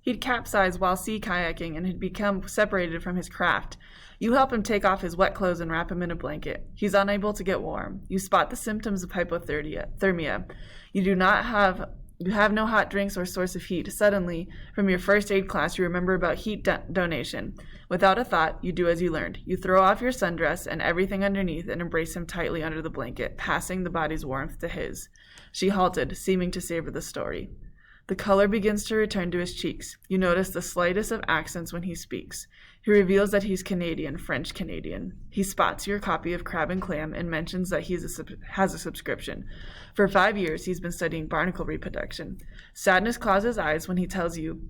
He'd capsized while sea kayaking and had become separated from his craft. You help him take off his wet clothes and wrap him in a blanket. He's unable to get warm. You spot the symptoms of hypothermia. You have no hot drinks or source of heat. Suddenly, from your first aid class, you remember about heat donation. Without a thought, you do as you learned. You throw off your sundress and everything underneath and embrace him tightly under the blanket, passing the body's warmth to his. She halted, seeming to savor the story. The color begins to return to his cheeks. You notice the slightest of accents when he speaks. He reveals that he's Canadian, French-Canadian. He spots your copy of Crab and Clam and mentions that he has a subscription. For 5 years, he's been studying barnacle reproduction. Sadness clouds his eyes when he tells you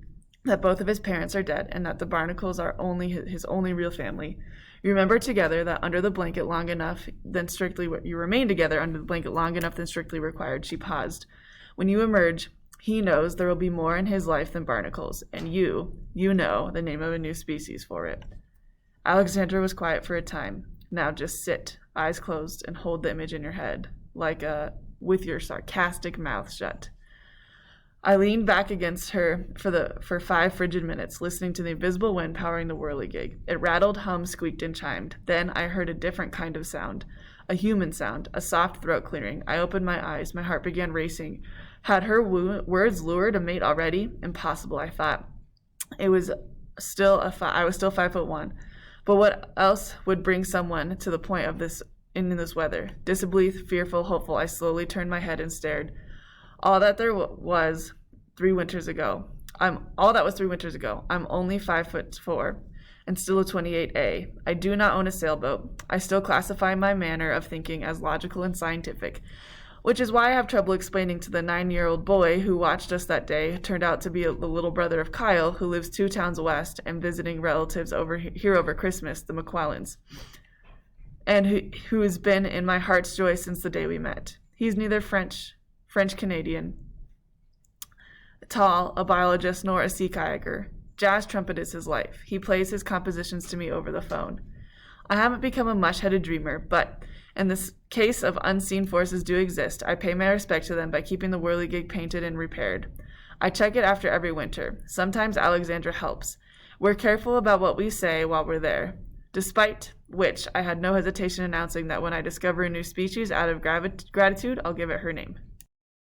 that both of his parents are dead and that the barnacles are his only real family. You remember together that under the blanket long enough than strictly you remain together under the blanket long enough than strictly required. She paused. When you emerge, he knows there will be more in his life than barnacles, and you know the name of a new species for it. Alexandra was quiet for a time. Now just sit, eyes closed, and hold the image in your head, with your sarcastic mouth shut. I leaned back against her for 5 frigid minutes, listening to the invisible wind powering the whirligig. It rattled, hummed, squeaked, and chimed. Then I heard a different kind of sound, a human sound, a soft throat clearing. I opened my eyes. My heart began racing. Had her words lured a mate already? Impossible, I thought. I was still 5'1", but what else would bring someone to the point of this in this weather? Disbelief, fearful, hopeful, I slowly turned my head and stared. All that was 3 winters ago. I'm only 5'4" and still a 28A. I do not own a sailboat. I still classify my manner of thinking as logical and scientific, which is why I have trouble explaining to the 9-year-old boy who watched us that day, turned out to be the little brother of Kyle, who lives 2 towns west and visiting relatives over Christmas, the McClellans, and who has been in my heart's joy since the day we met. He's neither French-Canadian, tall, a biologist, nor a sea kayaker. Jazz trumpet is his life. He plays his compositions to me over the phone. I haven't become a mush-headed dreamer, but in this case of unseen forces do exist, I pay my respect to them by keeping the whirligig painted and repaired. I check it after every winter. Sometimes Alexandra helps. We're careful about what we say while we're there. Despite which, I had no hesitation announcing that when I discover a new species out of gratitude, I'll give it her name.